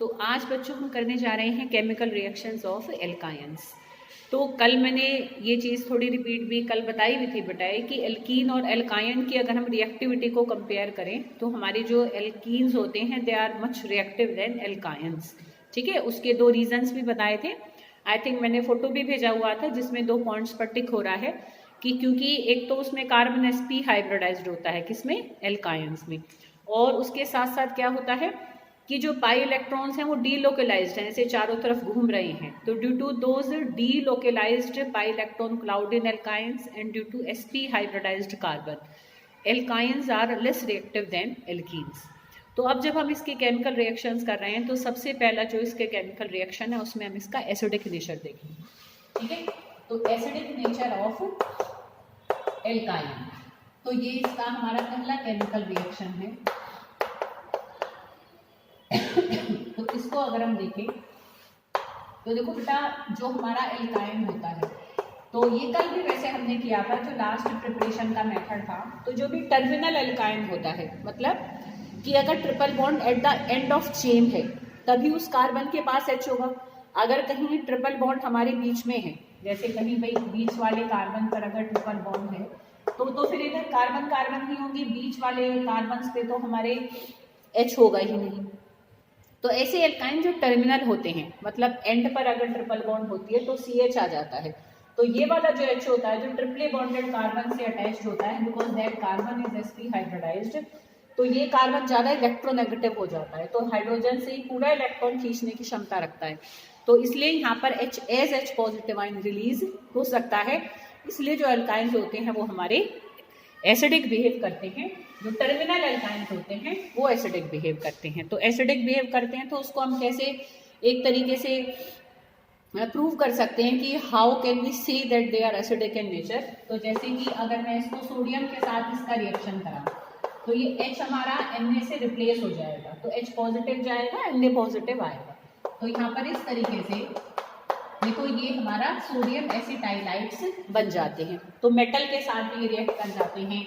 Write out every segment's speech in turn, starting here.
तो आज बच्चों हम करने जा रहे हैं केमिकल रिएक्शंस ऑफ एल्काइंस। तो कल मैंने ये चीज़ थोड़ी रिपीट भी कल बताई हुई थी बेटाए कि एल्कीन और एल्काइन की अगर हम रिएक्टिविटी को कंपेयर करें तो हमारे जो एल्कीन्स होते हैं they are much reactive than alkynes. ठीक है, उसके दो रीजंस भी बताए थे। आई थिंक मैंने फोटो भी भेजा हुआ था जिसमें 2 पॉइंट्स पर टिक हो रहा है कि क्योंकि एक तो उसमें कार्बन sp हाइब्रिडाइज्ड होता है किसमें, एल्काइंस में, और उसके साथ साथ क्या होता है कि जो पाई इलेक्ट्रॉन्स हैं वो डीलोकलाइज्ड हैं, ऐसे चारों तरफ घूम रहे हैं। तो due to those delocalized pi electron cloud in alkynes and due to sp hybridized carbon, alkynes are less reactive than alkenes. तो अब जब हम इसके केमिकल रिएक्शंस कर रहे हैं तो सबसे पहला जो इसके केमिकल रिएक्शन है उसमें हम इसका एसिडिक नेचर देखेंगे। ठीक है, तो एसिडिक नेचर ऑफ एल्काइन, तो ये इसका हमारा पहला केमिकल रिएक्शन है। तो इसको अगर हम देखें तो देखो बेटा, जो हमारा एल्काइन होता है तो ये कल भी वैसे हमने किया था जो लास्ट प्रिपरेशन का मेथड था। तो जो भी टर्मिनल एल्काइन होता है, मतलब कि अगर triple bond at the end of chain है तभी उस कार्बन के पास H होगा। अगर कहीं ट्रिपल बॉन्ड हमारे बीच में है, जैसे कहीं भाई बीच वाले कार्बन पर अगर ट्रिपल बॉन्ड है तो फिर इधर कार्बन कार्बन ही होंगे, बीच वाले कार्बन पे तो हमारे H होगा ही नहीं। तो ऐसे एल्काइन जो टर्मिनल होते हैं, मतलब एंड पर अगर ट्रिपल बॉन्ड होती है तो CH आ जाता है। तो ये वाला जो H होता है जो ट्रिपली बॉन्डेड कार्बन से अटैच्ड होता है, because that carbon is sp hybridized, तो ये कार्बन ज़्यादा इलेक्ट्रोनेगेटिव हो जाता है, तो हाइड्रोजन से ही पूरा इलेक्ट्रॉन खींचने की क्षमता रखता है। तो इसलिए यहाँ पर H पॉजिटिव आयन रिलीज हो सकता है। इसलिए जो एल्काइंस होते हैं वो हमारे एसिडिक बिहेव करते हैं। जो टर्मिनल एल्काइंस होते हैं वो एसिडिक बिहेव करते हैं। तो एसिडिक बिहेव करते हैं तो उसको हम कैसे एक तरीके से प्रूव कर सकते हैं कि how can we see that they are acidic in nature. तो जैसे कि अगर मैं इसको सोडियम के साथ इसका रिएक्शन करा तो ये H हमारा Na से रिप्लेस हो जाएगा, तो H पॉजिटिव जाएगा, Na पॉजिटिव आएगा। तो यहाँ पर इस तरीके से देखो ये हमारा सोडियम एसिटाइलाइट्स बन जाते हैं। तो मेटल के साथ भी रिएक्ट कर जाते हैं,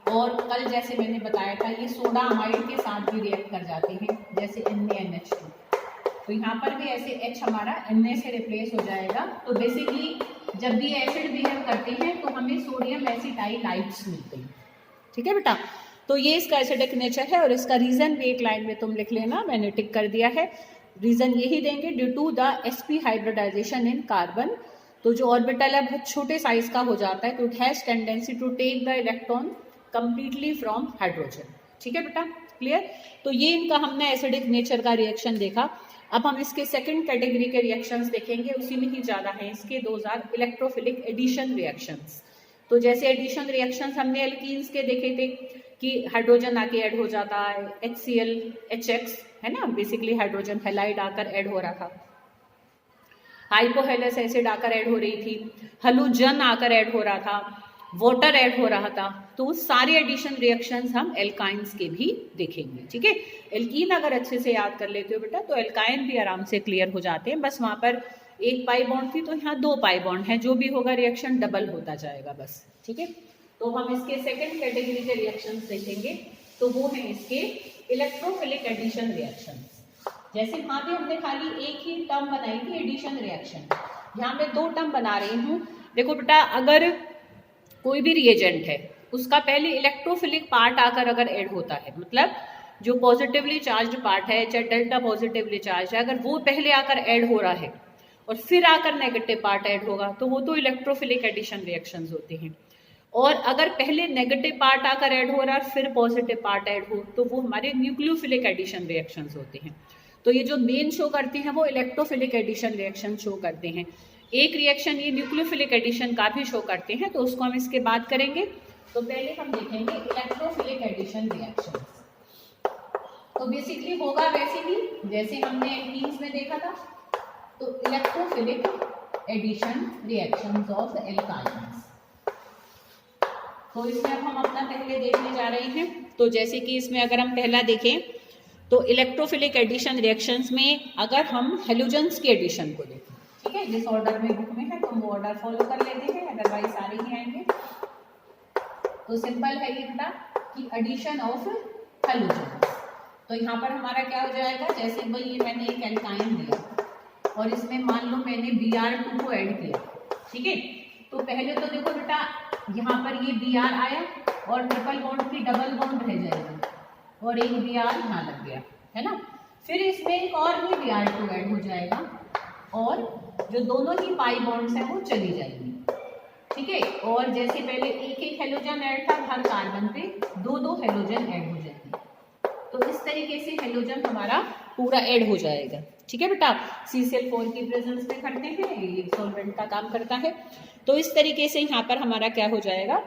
और कल जैसे मैंने बताया था ये सोडा अमाइड के साथ भी रिएक्ट कर जाते हैं, जैसे NaNH2। तो यहाँ पर भी ऐसे H हमारा Na से रिप्लेस हो जाएगा। तो बेसिकली जब भी एसिड बिहेव करते हैं तो हमें सोडियम एसिटाइलाइट्स मिलते हैं। ठीक है बेटा, तो ये इसका एसिडिक नेचर है, और इसका रीजन भी एक लाइन में तुम लिख लेना, मैंने टिक कर दिया है। रीजन यही देंगे, due to the sp hybridization in carbon. तो जो ऑर्बिटल है बहुत छोटे साइज का हो जाता है, तो it has tendency to take the electron completely from hydrogen. ठीक है बेटा, क्लियर। तो ये इनका हमने एसिडिक नेचर का रिएक्शन देखा। अब हम इसके सेकंड कैटेगरी के रिएक्शंस देखेंगे, उसी में ही ज़्यादा है इसके, those are electrophilic addition reactions. तो जैसे एडिशन रिएक्शंस हमने एल्कीन्स के देखे थे कि हाइड्रोजन आके ऐड हो जाता है, HCl HX है ना, बेसिकली हाइड्रोजन हैलाइड आकर ऐड हो रहा था, हाइपोहेलस एसिड आकर ऐड हो रही थी, हलोजन आकर ऐड हो रहा था, वाटर ऐड हो रहा था। तो सारे एडिशन रिएक्शंस हम एल्काइंस के भी देखेंगे। ठीक है, एल्कीन अगर अच्छे से याद कर लेते हो बेटा तो एल्काइन भी आराम से क्लियर हो जाते हैं। बस वहां पर एक पाई बॉन्ड थी तो यहाँ 2 पाई बॉन्ड है, जो भी होगा रिएक्शन डबल होता जाएगा बस। ठीक है, तो हम इसके सेकंड कैटेगरी के रिएक्शंस देखेंगे, तो वो है इसके इलेक्ट्रोफिलिक एडिशन रिएक्शंस। जैसे वहां पे हमने खाली एक ही टर्म बनाई थी एडिशन रिएक्शन, यहाँ मैं 2 टर्म बना रही हूँ। देखो बेटा, अगर कोई भी रिएजेंट है उसका पहले इलेक्ट्रोफिलिक पार्ट आकर अगर ऐड होता है, मतलब जो पॉजिटिवली चार्ज पार्ट है चाहे डेल्टा पॉजिटिवली चार्ज है, अगर वो पहले आकर ऐड हो रहा है और फिर आकर नेगेटिव पार्ट ऐड होगा तो वो तो इलेक्ट्रोफिलिक एडिशन रिएक्शंस होते हैं। और अगर पहले नेगेटिव पार्ट आकर ऐड हो रहा है फिर पॉजिटिव पार्ट ऐड हो तो वो हमारे न्यूक्लियोफिलिक एडिशन रिएक्शंस होते हैं। तो ये जो मेन शो करते हैं वो इलेक्ट्रोफिलिक एडिशन रिएक्शन शो करते हैं। एक रिएक्शन ये न्यूक्लियोफिलिक एडिशन का भी शो करते हैं, तो उसको हम इसके बाद करेंगे। तो पहले हम देखेंगे इलेक्ट्रोफिलिक एडिशन रिएक्शन। तो बेसिकली होगा वैसे ही जैसे हमने एल्कीन्स में देखा था, तो electrophilic addition reactions of alkynes. तो इसमें अब हम अपना पहले देखने जा रहे हैं। तो जैसे कि इसमें अगर हम पहला देखें तो इलेक्ट्रोफिलिक एडिशन रिएक्शंस में अगर हम हेलोजन्स के एडिशन को देखें, ठीक है, जिस ऑर्डर में बुक में है तो वो ऑर्डर फॉलो कर लेते हैं, अदरवाइज सारे ही आएंगे। तो सिंपल है ये बेटा कि एडिशन ऑफ हेलोजन। तो यहाँ पर हमारा क्या हो जाएगा, जैसे भाई ये मैंने एक एल्काइन दिया और इसमें मान लो मैंने Br2 को ऐड किया, ठीक है। तो पहले तो देखो बेटा यहाँ पर ये Br आया और ट्रिपल बॉन्ड की डबल बॉन्ड रह जाएगा और एक Br यहाँ लग गया, है ना। फिर इसमें एक और भी Br2 ऐड हो जाएगा और जो दोनों ही पाई बॉन्ड्स हैं वो चली जाएंगी, ठीक है। और जैसे पहले एक एक हेलोजन ऐड था, हर कार्बन पे दो दो हेलोजन ऐड हो जाएंगे। तो इस तरीके से हेलोजन हमारा पूरा ऐड हो जाएगा, ठीक है बेटा। CCl4 की प्रेजेंस में करते हैं, ये सॉल्वेंट का काम करता है। तो इस तरीके से यहाँ पर हमारा क्या हो जाएगा,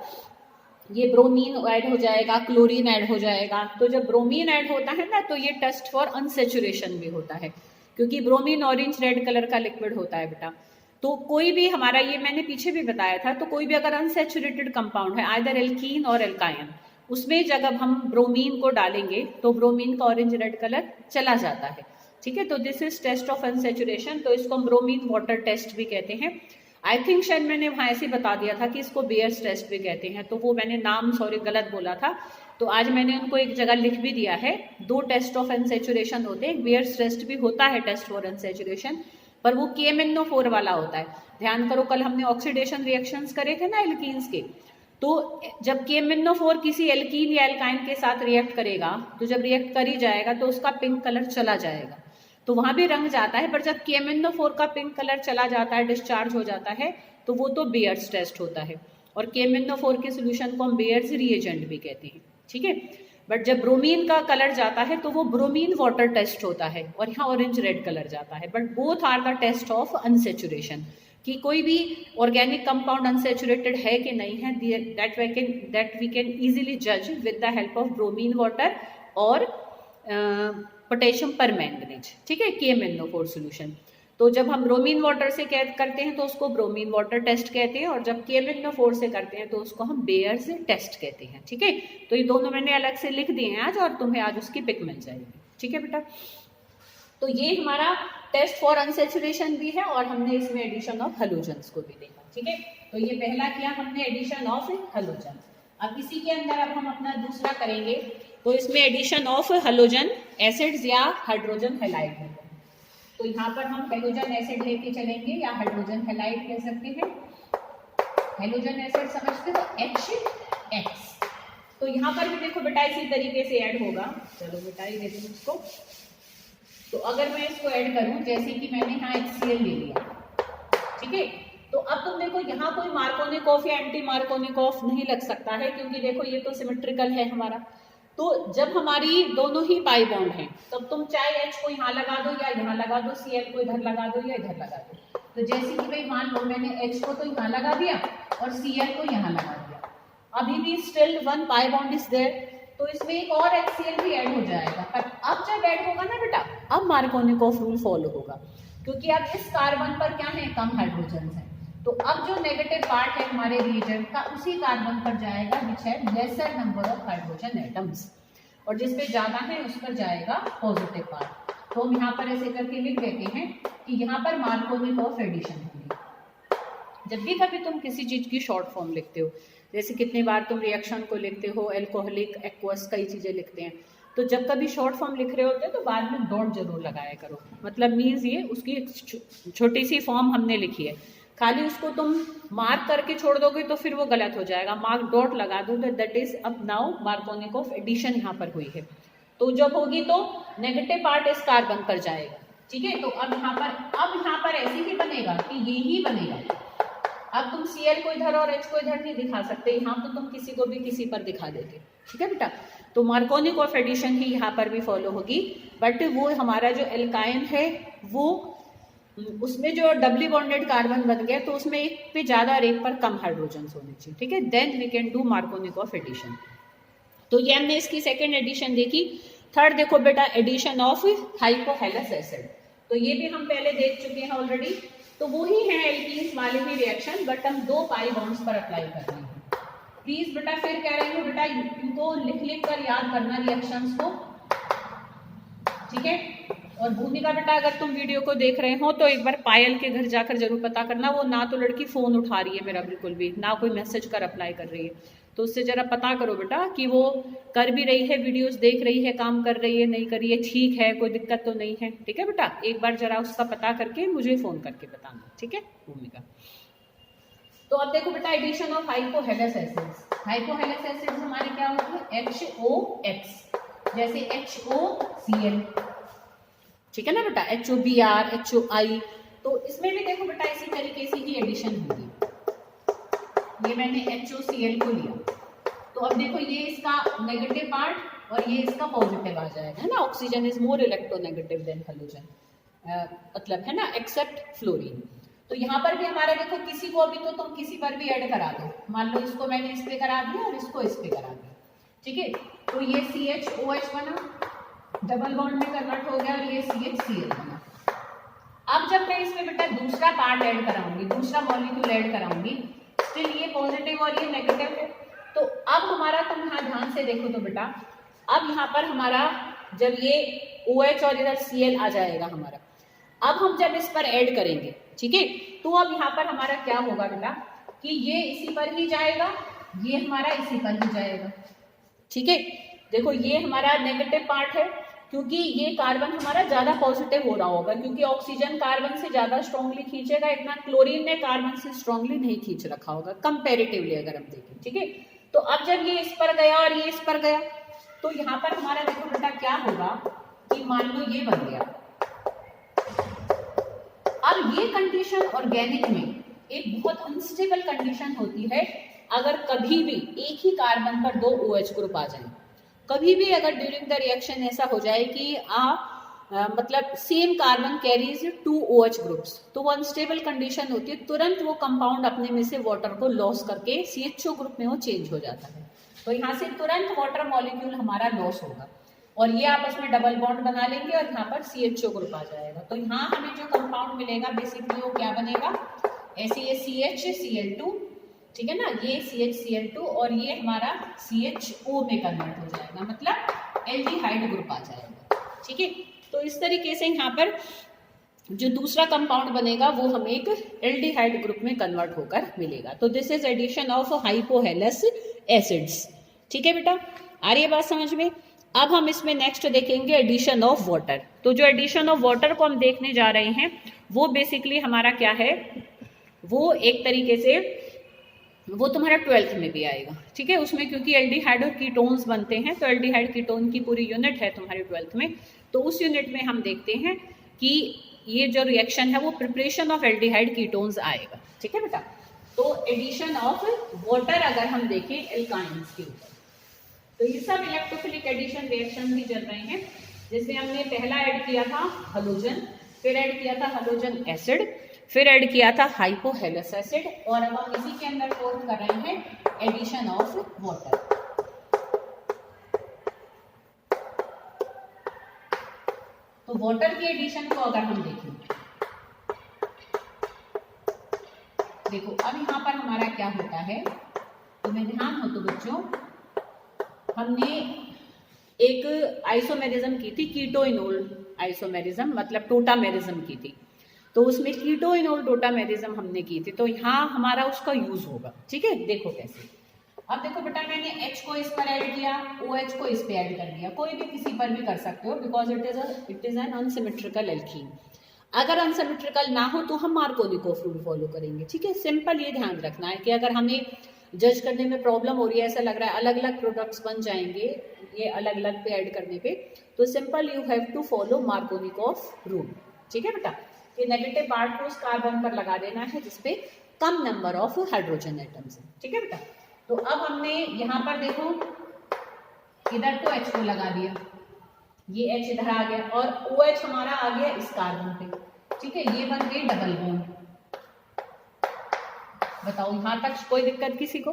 ये ब्रोमीन ऐड हो जाएगा, क्लोरीन ऐड हो जाएगा। तो जब ब्रोमीन ऐड होता है ना, तो ये टेस्ट फॉर अनसेचुरेशन भी होता है, क्योंकि ब्रोमीन ऑरेंज रेड कलर का लिक्विड होता है बेटा। तो कोई भी हमारा, ये मैंने पीछे भी बताया था, तो कोई भी अगर अनसेचुरेटेड कंपाउंड है, आइदर एल्कीन और एल्काइन, उसमें जब हम ब्रोमीन को डालेंगे तो ब्रोमीन का ऑरेंज रेड कलर चला जाता है, ठीक है। तो this is test of unsaturation. तो इसको हम ब्रोमीन वाटर टेस्ट भी कहते हैं। आई थिंक शायद मैंने वहाँ ऐसे बता दिया था कि इसको बेयर्स टेस्ट भी कहते हैं, तो वो मैंने नाम सॉरी गलत बोला था। तो आज मैंने उनको एक जगह लिख भी दिया है, दो टेस्ट ऑफ अनसेचुरेशन होते हैं। बेयर्स टेस्ट भी होता है टेस्ट फॉर अनसेचुरेशन, पर वो KMnO4 वाला होता है। ध्यान करो, कल हमने ऑक्सीडेशन रिएक्शंस करे थे ना एल्कीन्स के, तो जब KMnO4 किसी एल्कीन या एल्काइन के साथ रिएक्ट करेगा, तो जब रिएक्ट कर ही जाएगा तो उसका पिंक कलर चला जाएगा, तो वहां भी रंग जाता है। पर जब KMnO4 का पिंक कलर चला जाता है, डिस्चार्ज हो जाता है, तो वो तो बेयर्स टेस्ट होता है। और KMnO4 के सोल्यूशन को हम बेयर्स रिएजेंट भी कहते हैं, ठीक है। बट जब ब्रोमीन का कलर जाता है तो वो ब्रोमीन वाटर टेस्ट होता है और यहाँ ऑरेंज रेड कलर जाता है। But both are the test of unsaturation, कि कोई भी ऑर्गेनिक कंपाउंड अनसेचुरेटेड है कि नहीं है, दैट वी कैन इजीली जज with the help of bromine water और पोटेशियम परमैंगनीज, ठीक है, KMnO4 सोल्यूशन। तो जब हम ब्रोमीन वाटर से करते हैं तो उसको ब्रोमीन वाटर टेस्ट कहते हैं, और जब KMnO4 से करते हैं तो उसको हम बेयर्स टेस्ट कहते हैं, ठीक है। तो ये दोनों मैंने अलग से लिख दिए हैं आज, और तुम्हें आज उसकी पिक मिल जाएगी, ठीक है बेटा। तो ये हमारा टेस्ट फॉर अनसेचुरेशन भी है, और हमने इसमें एडिशन ऑफ हेलोजन्स को भी देखा, ठीक है। तो ये पहला किया हमने, एडिशन ऑफ हेलोजन। अब इसी के अंदर अब हम अपना दूसरा करेंगे, तो इसमें एडिशन ऑफ हेलोजन एसिड्स या हाइड्रोजन हैलाइड है। तो यहाँ पर हम हेलोजन एसिड लेके चलेंगे, या हाइड्रोजन हैलाइड कह सकते हैं। हेलोजन एसिड समझते हो, HX। तो यहाँ पर भी देखो बेटा इसी तरीके से ऐड होगा। चलो बेटा ये दे दूँ इसको। तो अगर मैं इसको ऐड करूं, जैसे कि मैंने यहाँ HCl ले लिया, ठीक है। तो अब तुम देखो यहाँ कोई मार्कोनिकोफ या एंटी मार्कोनिकोफ नहीं लग सकता है, क्योंकि देखो ये तो सिमेट्रिकल है हमारा। तो जब हमारी दोनों ही पाई बॉन्ड हैं, तब तुम चाहे H को यहाँ लगा दो या यहाँ लगा दो, Cl को इधर लगा दो या इधर लगा दो। तो जैसे कि भाई मान लो मैंने H को तो यहाँ लगा दिया और Cl को यहाँ लगा दिया, अभी भी still one pi bond is there, तो इसमें एक और HCl भी ऐड हो जाएगा। पर अब जब ऐड होगा ना बेटा, अब मार्कोनिकोफ रूल फॉलो होगा, क्योंकि अब इस कार्बन पर क्या है, कम हाइड्रोजन है। तो अब जो नेगेटिव पार्ट है हमारे रिएजेंट का, उसी कार्बन पर जाएगा विच है laser number of hydrogen atoms, और जिस पे ज्यादा है उस पर जाएगा पॉजिटिव पार्ट। तो हम यहाँ पर ऐसे करके लिख देते हैं कि यहाँ पर मार्कोनिकोफ एडिशन होगी। जब भी कभी तुम किसी चीज की शॉर्ट फॉर्म लिखते हो, जैसे कितनी बार तुम रिएक्शन को लिखते हो, एल्कोहलिक, एक्वस, कई चीजें लिखते हैं, तो जब कभी शॉर्ट फॉर्म लिख रहे होते हैं तो बाद में डॉट जरूर लगाया करो। मतलब मीन्स ये उसकी छोटी सी फॉर्म हमने लिखी है, खाली उसको तुम मार्क करके छोड़ दोगे तो फिर वो गलत हो जाएगा। मार्क डॉट लगा दो तो दैट इज अब नाउ मार्कोनिकोफ एडिशन यहाँ पर हुई है। तो जब होगी तो नेगेटिव पार्ट इस कार्बन पर जाएगा, ठीक है। तो अब यहाँ पर ऐसे ही बनेगा कि ये ही बनेगा। अब तुम Cl को इधर और H को इधर नहीं दिखा सकते, यहाँ तो तुम किसी को भी किसी पर दिखा देते, ठीक है बेटा। तो मार्कोनिकोफ एडिशन ही यहाँ पर भी फॉलो होगी, बट वो हमारा जो एल्काइन है वो उसमें जो डबली बॉन्डेड कार्बन बन गया, तो उसमें एक पे ज्यादा और एक पर कम हाइड्रोजन होने चाहिए, ठीक है। Then we can do Markovnikov addition. तो ये हमने इसकी सेकेंड एडिशन देखी। थर्ड देखो बेटा, एडिशन ऑफ हाइपोहेलस एसिड। तो ये भी हम पहले देख चुके हैं ऑलरेडी। तो वो ही है एल्कीन्स वाले ही रिएक्शन, बट हम दो पाई बॉन्ड्स पर अप्लाई कर रहे हैं। प्लीज बेटा फिर कह रही हूँ बेटा, इनको लिख कर याद करना रिएक्शंस को, ठीक है। और भूमिका बेटा अगर तुम वीडियो को देख रहे हो तो एक बार पायल के घर जाकर जरूर पता करना, वो ना तो लड़की फोन उठा रही है मेरा बिल्कुल भी, ना कोई मैसेज कर अप्लाई कर रही है। तो उससे जरा पता करो बेटा कि वो कर भी रही है, वीडियोस देख रही है, काम कर रही है, नहीं कर रही है, ठीक है, कोई दिक्कत तो नहीं है। ठीक है बेटा, एक बार जरा उसका पता करके मुझे फ़ोन करके बताना। ठीक है भूमिका। तो अब देखो बेटा, addition of hypohalous acids. Hypohalous acids हमारे क्या होते हैं? HOX, जैसे HOCl। ठीक है ना बेटा, HOBr, HOI। तो इसमें भी देखो बेटा इसी तरीके से ही एडिशन होगी। ये मैंने HOCl को लिया, तो अब देखो ये इसका नेगेटिव पार्ट और ये इसका पॉजिटिव आ जाएगा, है ना। Oxygen is more electronegative than halogen, मतलब है ना, एक्सेप्ट फ्लोरीन। तो यहाँ पर भी हमारा देखो, किसी को अभी तो तुम किसी पर भी ऐड करा दो, मान लो इसको मैंने इस पे करा दिया और इसको इस पे करा दिया। ठीक है, तो ये CHOH बना, डबल बॉन्ड में कन्वर्ट हो गया, और ये CHCl बना। अब जब मैं इसमें बेटा दूसरा पार्ट ऐड कराऊंगी, दूसरा मॉलिक्यूल ऐड कराऊंगी, स्टिल ये पॉजिटिव और ये नेगेटिव है। तो अब हमारा, तुम यहाँ ध्यान से देखो तो बेटा, अब यहाँ पर हमारा जब ये OH और इधर Cl आ जाएगा हमारा, अब हम जब इस पर ऐड करेंगे, ठीक है, तो अब यहाँ पर हमारा क्या होगा बेटा कि ये इसी पर ही जाएगा, ये हमारा इसी पर ही जाएगा। ठीक है, देखो ये हमारा नेगेटिव पार्ट है, क्योंकि ये कार्बन हमारा ज्यादा पॉजिटिव हो रहा होगा, क्योंकि ऑक्सीजन कार्बन से ज्यादा स्ट्रांगली खींचेगा, इतना क्लोरीन ने कार्बन से स्ट्रांगली नहीं खींच रखा होगा कंपैरेटिवली अगर हम देखें। ठीक है, तो अब जब ये इस पर गया और ये इस पर गया, तो यहाँ पर हमारा देखो बेटा क्या होगा कि मान लो ये बन गया। अब ये कंडीशन ऑर्गेनिक में एक बहुत अनस्टेबल कंडीशन होती है, अगर कभी भी एक ही कार्बन पर 2 OH ग्रुप आ जाए। कभी भी अगर ड्यूरिंग द रिएक्शन ऐसा हो जाए कि मतलब same carbon carries 2 OH groups, तो वो अनस्टेबल कंडीशन होती है, तुरंत वो कंपाउंड अपने में से वाटर को लॉस करके CHO ग्रुप में वो चेंज हो जाता है। तो यहाँ से तुरंत वाटर मॉलिक्यूल हमारा लॉस होगा, और ये आपस में डबल बॉन्ड बना लेंगे, और यहाँ पर CHO ग्रुप आ जाएगा। तो यहाँ हमें जो कंपाउंड मिलेगा बेसिकली वो क्या बनेगा? ऐसे ये CHCl2, ठीक है ना, ये CHCl2 और ये हमारा CHO में कन्वर्ट हो जाएगा, मतलब एल्डिहाइड ग्रुप आ जाएगा। ठीक है, तो इस तरीके से यहाँ पर जो दूसरा कंपाउंड बनेगा वो हमें एक एल्डिहाइड ग्रुप में कन्वर्ट होकर मिलेगा। तो this is addition of hypohalous acids. ठीक है बेटा, आ रही है बात समझ में? अब हम इसमें नेक्स्ट देखेंगे एडिशन ऑफ वाटर। तो जो एडिशन ऑफ वाटर को हम देखने जा रहे हैं वो बेसिकली हमारा क्या है, वो एक तरीके से वो तुम्हारा 12th में भी आएगा। ठीक है, उसमें क्योंकि एल्डिहाइड और कीटोन्स बनते हैं, तो एल्डिहाइड कीटोन की पूरी यूनिट है तुम्हारे 12th में। तो उस यूनिट में हम देखते हैं कि ये जो रिएक्शन है वो प्रिपरेशन ऑफ एल्डिहाइड कीटोन्स आएगा। ठीक है बेटा, तो एडिशन ऑफ वाटर अगर हम देखें एल्काइंस के ऊपर, तो ये सब इलेक्ट्रोफिलिक एडिशन रिएक्शन भी चल रहे हैं, जिसमें हमने पहला ऐड किया था हेलोजन, फिर ऐड किया था हेलोजन एसिड, फिर ऐड किया था हाइपोहेलस एसिड, और अब हम इसी के अंदर फोर्थ कर रहे हैं एडिशन ऑफ वाटर। तो वाटर की एडिशन को अगर हम देखें, देखो अब यहाँ पर हमारा क्या होता है, तुम्हें ध्यान हो तो बच्चों, हमने एक आइसोमेरिज्म की थी, कीटोइनोल आइसोमेरिज्म, मतलब टोटामेरिज्म की थी। तो उसमें कीटोइनोल टोटामेरिज्म हमने की थी, तो यहाँ हमारा उसका यूज होगा। ठीक है, देखो कैसे। अब देखो बेटा, मैंने H को इस पर ऐड किया, OH को इस पे ऐड कर दिया, कोई भी किसी पर भी कर सकते हो, because it is an unsymmetrical alkene. अगर अनसिमेट्रिकल ना हो तो हम मार्कोनिकोव रूल फॉलो करेंगे। ठीक है, सिंपल ये ध्यान रखना है कि अगर हमें जज करने में प्रॉब्लम हो रही है, ऐसा लग रहा है अलग अलग प्रोडक्ट्स बन जाएंगे ये अलग अलग पे ऐड करने पे, तो simple you have to follow Markovnikov rule. ठीक है बेटा, ये नेगेटिव पार्ट को उस कार्बन पर लगा देना है जिसपे कम नंबर ऑफ हाइड्रोजन एटम्स है। ठीक है बेटा, तो अब हमने यहाँ पर देखो इधर तो H को लगा दिया, ये H इधर आ गया, और OH हमारा आ गया इस कार्बन पे। ठीक है, ये बन गई डबल बॉन्ड। बताओ यहाँ तक कोई दिक्कत किसी को?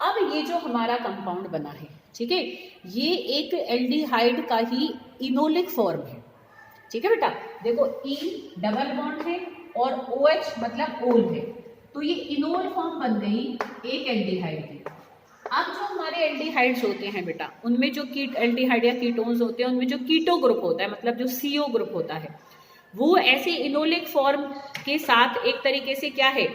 अब ये जो हमारा कंपाउंड बना है, ठीक है, ये एक एल्डिहाइड का ही इनोलिक फॉर्म है। ठीक है बेटा, देखो E डबल बॉन्ड है और OH मतलब ओल है, तो ये इनोल फॉर्म बन गई एक एल्डिहाइड की। अब जो हमारे एल्डिहाइड्स होते हैं बेटा, उनमें जो एल्डिहाइड या कीटोन्स होते हैं, उनमें जो कीटो ग्रुप होता है, मतलब जो CO ग्रुप होता है, वो ऐसे इनोलिक फॉर्म के साथ एक तरीके से क्या है,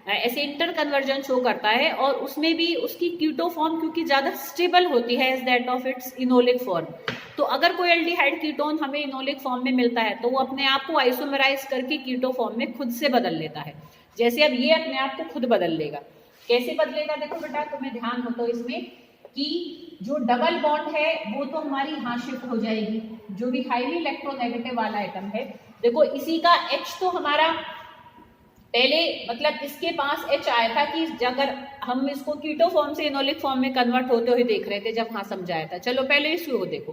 ऐसे इंटर कन्वर्जन शो करता है, और उसमें भी उसकी कीटो फॉर्म क्योंकि ज़्यादा स्टेबल होती है as that of its enolic form. तो अगर कोई एल्डिहाइड कीटोन हमें इनोलिक फॉर्म में मिलता है तो वो अपने आप को आइसोमराइज करके कीटो फॉर्म में खुद से बदल लेता है। जैसे अब ये अपने आप को खुद बदल लेगा, कैसे बदलेगा देखो बेटा, तुम्हें ध्यान हो तो इसमें कि जो डबल बॉन्ड है वो तो हमारी यहाँ शिफ्ट हो जाएगी, जो भी हाईली इलेक्ट्रोनेगेटिव वाला आइटम है, देखो इसी का H तो हमारा पहले मतलब इसके पास H आया था कि अगर हम इसको कीटो फॉर्म से इनोलिक फॉर्म में कन्वर्ट होते हुए देख रहे थे जब हाँ समझाया था। चलो पहले इसको देखो,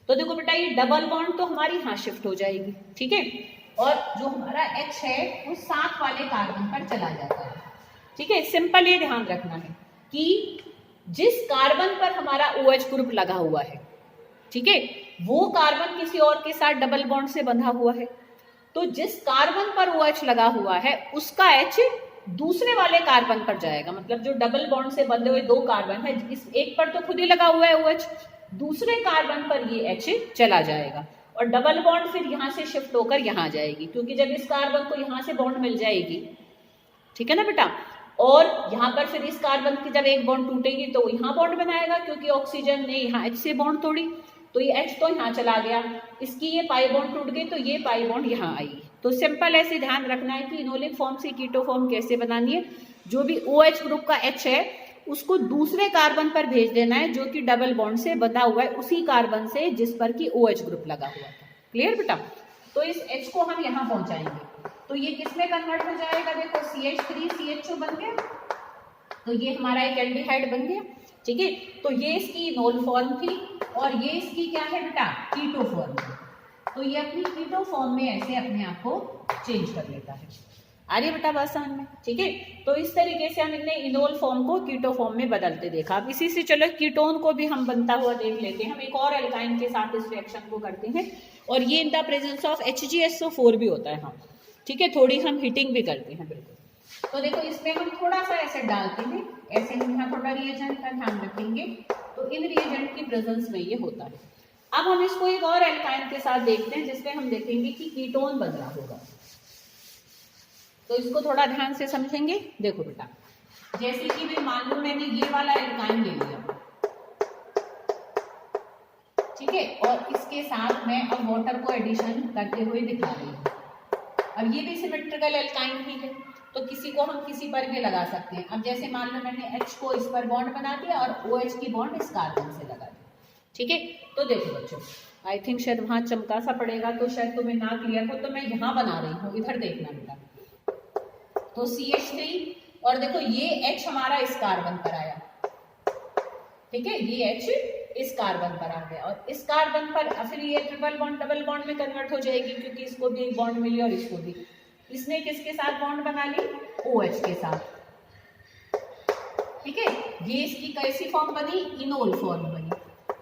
तो देखो बेटा ये डबल बॉन्ड तो हमारी यहाँ शिफ्ट हो जाएगी, ठीक है, और जो हमारा H है वो साथ वाले कार्बन पर चला जाता है, ठीक है। सिंपल ये ध्यान रखना है कि जिस कार्बन पर हमारा OH ग्रुप लगा हुआ है, ठीक है, वो कार्बन किसी और के साथ डबल बॉन्ड से बंधा हुआ है, तो जिस कार्बन पर OH लगा हुआ है उसका H दूसरे वाले कार्बन पर जाएगा। मतलब जो डबल बॉन्ड से बंधे हुए दो कार्बन है, इस एक पर तो खुद ही लगा हुआ है OH, दूसरे कार्बन पर ये H चला जाएगा और डबल बॉन्ड फिर यहाँ से शिफ्ट होकर यहाँ जाएगी, क्योंकि जब इस कार्बन को यहाँ से बॉन्ड मिल जाएगी, ठीक है ना बेटा, और यहाँ पर फिर इस कार्बन की जब एक बॉन्ड टूटेगी तो यहाँ बॉन्ड बनाएगा, क्योंकि ऑक्सीजन ने यहाँ H से बॉन्ड तोड़ी, तो ये H तो यहाँ चला गया, इसकी ये पाई बॉन्ड टूट गई तो ये पाई बॉन्ड यहाँ आई। तो सिंपल ऐसे ध्यान रखना है कि इनोलिक फॉर्म से कीटो फॉर्म कैसे बनानी है, जो भी OH ग्रुप का H है उसको दूसरे कार्बन पर भेज देना है जो कि डबल बॉन्ड से बंधा हुआ है उसी कार्बन से जिस पर कि OH ग्रुप लगा हुआ था। क्लियर बेटा? तो इस H को हम यहाँ पहुंचाएंगे तो ये किसमें कन्वर्ट हो जाएगा, देखो CH3 CHO बन गया, तो ये हमारा एक एल्डिहाइड बन गया, ठीक है। तो ये इसकी इनोल फॉर्म थी और ये इसकी क्या है बेटा, कीटो फॉर्म थी, तो ये अपनी कीटो फॉर्म में ऐसे अपने आप को चेंज कर लेता है। आ रही बेटा बात समझ में, ठीक है। तो इस तरीके से हमने इनोल फॉर्म को कीटो फॉर्म में बदलते देखा। अब इसी से चलो कीटोन को भी हम बनता हुआ देख लेते हैं। हम एक और एल्काइन के साथ इस रिएक्शन को करते हैं और ये in the presence of HgSO4 भी होता है, हाँ ठीक है, थोड़ी हम हीटिंग भी करते हैं बिल्कुल। तो देखो इसमें हम थोड़ा सा एसिड डालते हैं, ऐसे हम यहाँ थोड़ा रिएजेंट का ध्यान रखेंगे, तो इन रिएजेंट की प्रेजेंस में ये होता है। अब हम इसको एक और एल्काइन के साथ देखते हैं जिसमें हम देखेंगे कि कीटोन बन रहा होगा, तो इसको थोड़ा ध्यान से समझेंगे। देखो बेटा, जैसे कि मैं मान लो मैंने ये वाला एल्काइन ले लिया, ठीक है, और इसके साथ मैं अब वाटर को एडिशन करते हुए दिखा रही हूँ। अब ये भी सिमेट्रिकल एल्काइन ही है, तो किसी को हम किसी पर भी लगा सकते हैं। अब जैसे मान लो मैंने H को इस पर बॉन्ड बना दिया और OH की बॉन्ड इस कार्बन से लगा दी, ठीक है। तो देखो बच्चों, आई थिंक शायद वहां चमका सा पड़ेगा तो शायद तुम्हें ना क्लियर हो, तो मैं यहाँ बना रही हूँ, इधर देखना बेटा। तो CH3 और देखो ये H हमारा इस कार्बन पर आया, ठीक है, ये H इस कार्बन पर आ गया और इस कार्बन पर फिर ये ट्रिपल बॉन्ड डबल बॉन्ड में कन्वर्ट हो जाएगी, क्योंकि इसको भी एक बॉन्ड मिली और इसको भी। इसने किसके साथ बॉन्ड बना ली, OH के साथ, ठीक है। ये इसकी कैसी फॉर्म बनी, इनोल फॉर्म बनी।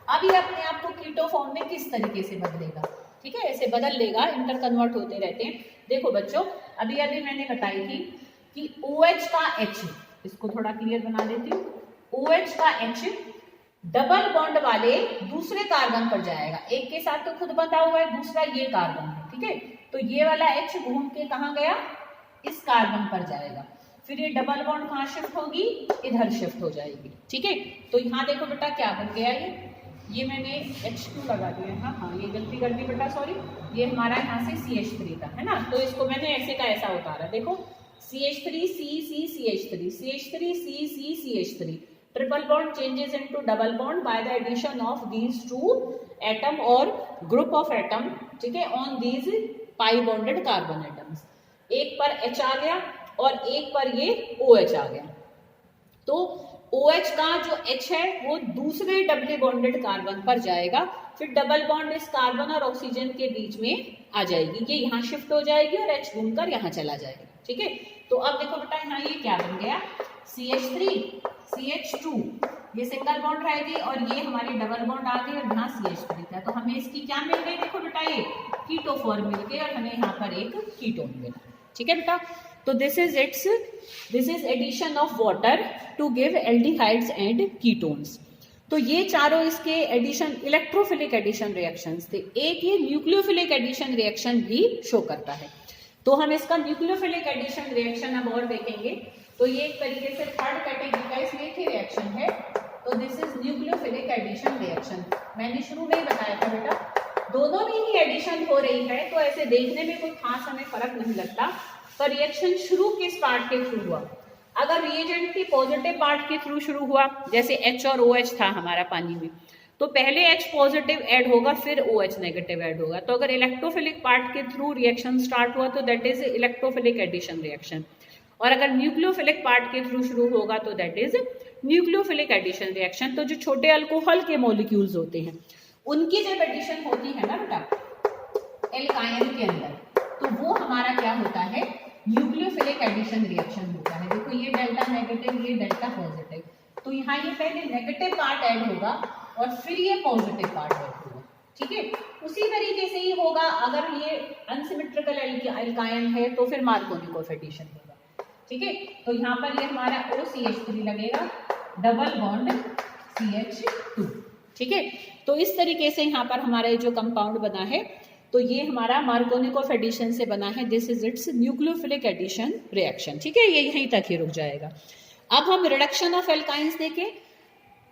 अब ये अपने आप को कीटो फॉर्म में किस तरीके से बदलेगा, ठीक है, ऐसे बदल लेगा, इंटर कन्वर्ट होते रहते हैं। देखो बच्चों, अभी मैंने बताई थी कि OH का H, इसको थोड़ा क्लियर बना देती हूँ, OH का H डबल बॉन्ड वाले दूसरे कार्बन पर जाएगा, एक के साथ तो खुद बंधा हुआ है, दूसरा ये कार्बन है, ठीक है। तो ये वाला H घूम के कहाँ गया, इस कार्बन पर जाएगा, फिर ये डबल बॉन्ड कहाँ शिफ्ट होगी, इधर शिफ्ट हो जाएगी, ठीक है। तो यहाँ देखो बेटा क्या बन गया, ये मैंने H2 लगा दिया, हाँ ये गलती कर दी बेटा, सॉरी, ये हमारा यहाँ से CH3 था, है ना, तो इसको मैंने ऐसे का ऐसा उतारा। देखो CH3 C CH3 CH3 C CH3, triple bond changes into double bond by the addition of these two atom or group of atom, ठीक है, on these pi bonded carbon atoms। एक पर H आ गया और एक पर ये OH आ गया, तो OH का जो H है वो दूसरे डबल बॉन्डेड कार्बन पर जाएगा, फिर डबल बॉन्ड इस कार्बन और ऑक्सीजन के बीच में आ जाएगी, ये यहाँ शिफ्ट हो जाएगी और H घूमकर यहाँ चला जाएगा, ठीक है। तो अब देखो बेटा यहाँ ये क्या बन गया, CH3 CH2, ये सिंगल बॉन्ड रहेगी और ये हमारी डबल बॉन्ड आ गई और यहाँ CH3 था, तो हमें इसकी क्या मिल गई, देखो बेटा ये कीटो फॉर्म मिल गई और हमें यहाँ पर एक कीटोन मिला, ठीक है बेटा। तो this is addition of water to give aldehydes and ketones. तो ये चारों इसके एडिशन इलेक्ट्रोफिलिक एडिशन रिएक्शंस थे। एक ये न्यूक्लियोफिलिक एडिशन रिएक्शन भी शो करता है, तो हम इसका न्यूक्लियोफिलिक एडिशन रिएक्शन अब और देखेंगे तो ये एक तरीके से थर्ड कैटेगरी का इसमें एक ही रिएक्शन है। तो this is nucleophilic addition reaction. मैंने शुरू में ही बताया था बेटा, दोनों में ही एडिशन हो रही है तो ऐसे देखने में कोई खास हमें फर्क नहीं लगता, पर रिएक्शन शुरू किस पार्ट के थ्रू हुआ। अगर रिएजेंट के पॉजिटिव पार्ट के थ्रू शुरू हुआ, जैसे H और OH था हमारा पानी में, तो पहले H पॉजिटिव ऐड होगा फिर OH नेगेटिव ऐड होगा। तो अगर इलेक्ट्रोफिलिक पार्ट के थ्रू रिएक्शन स्टार्ट हुआ तो that is electrophilic addition reaction, और अगर न्यूक्लियोफिलिक पार्ट के थ्रू शुरू होगा तो that is nucleophilic addition reaction. तो जो छोटे अल्कोहल के मॉलिक्यूल्स होते हैं उनकी जब एडिशन होती है ना बेटा एल्काइन के अंदर, तो वो हमारा क्या होता है, न्यूक्लियोफिलिक एडिशन रिएक्शन होता है। देखो ये डेल्टा नेगेटिव, ये डेल्टा पॉजिटिव, तो यहाँ ये पहले नेगेटिव पार्ट ऐड होगा और फिर ये पॉजिटिव पार्ट ऐड होगा, ठीक है। उसी तरीके से ही होगा अगर ये अनसिमेट्रिकल एल्काइन है तो फिर मार्कोनिकोव एडिशन होगा, ठीक है। तो यहाँ पर ये हमारा OCH3 लगेगा, डबल बॉन्ड CH2, ठीक है। तो इस तरीके से यहाँ पर हमारा जो कंपाउंड बना है तो ये हमारा मार्कोनिकोव एडिशन से बना है। This is its nucleophilic addition reaction, ठीक है। ये यहीं तक ही रुक जाएगा। अब हम रिडक्शन ऑफ एल्काइंस देखें।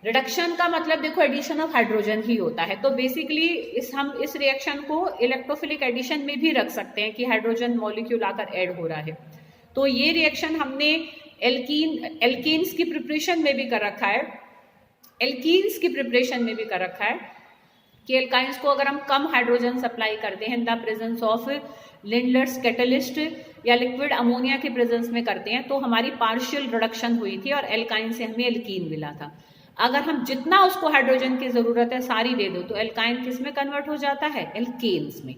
रिडक्शन का मतलब देखो एडिशन ऑफ हाइड्रोजन ही होता है, तो बेसिकली हम इस रिएक्शन को इलेक्ट्रोफिलिक एडिशन में भी रख सकते हैं कि हाइड्रोजन मॉलिक्यूल आकर ऐड हो रहा है। तो ये रिएक्शन हमने एल्कीन्स की प्रिपरेशन में भी कर रखा है, एल्कीन्स की प्रिपरेशन में भी कर रखा है कि एल्काइंस को अगर हम कम हाइड्रोजन सप्लाई करते हैं in the presence of Lindlar's catalyst या लिक्विड अमोनिया के प्रेजेंस में करते हैं तो हमारी पार्शियल रिडक्शन हुई थी और एल्काइन से हमें एल्कीन मिला था। अगर हम जितना उसको हाइड्रोजन की जरूरत है सारी दे दो तो एल्काइन किस में कन्वर्ट हो जाता है, एल्केन्स में।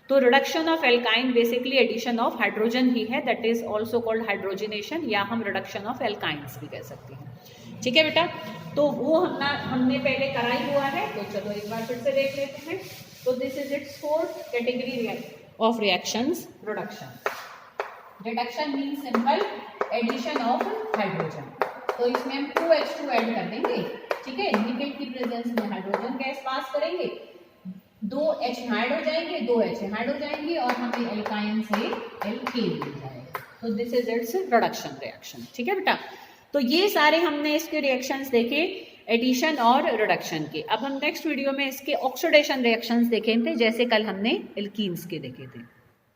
तो reduction of alkyne basically addition of hydrogen ही है, that is also called hydrogenation, या हम रिडक्शन ऑफ एल्काइंस भी कह सकते हैं, ठीक है बेटा। तो वो हमने पहले कराई हुआ है, तो चलो एक बार फिर से देख लेते हैं। तो this is its fourth category of reactions, reduction. Reduction mean simple addition of hydrogen. तो इसमें हम 2H2 ऐड कर देंगे, ठीक है। निकल की प्रेजेंस में हाइड्रोजन गैस पास करेंगे, 2H हाइड हो जाएंगे, 2H हाइड हो जाएंगे और हमें एल्काइन से एल्कीन मिल जाएगा। तो this is it's reduction reaction, ठीक है बेटा। तो ये सारे हमने इसके रिएक्शंस देखे एडिशन और रिडक्शन के। अब हम नेक्स्ट वीडियो में इसके ऑक्सीडेशन रिएक्शंस देखेंगे जैसे कल हमने एल्कीन्स के देखे थे।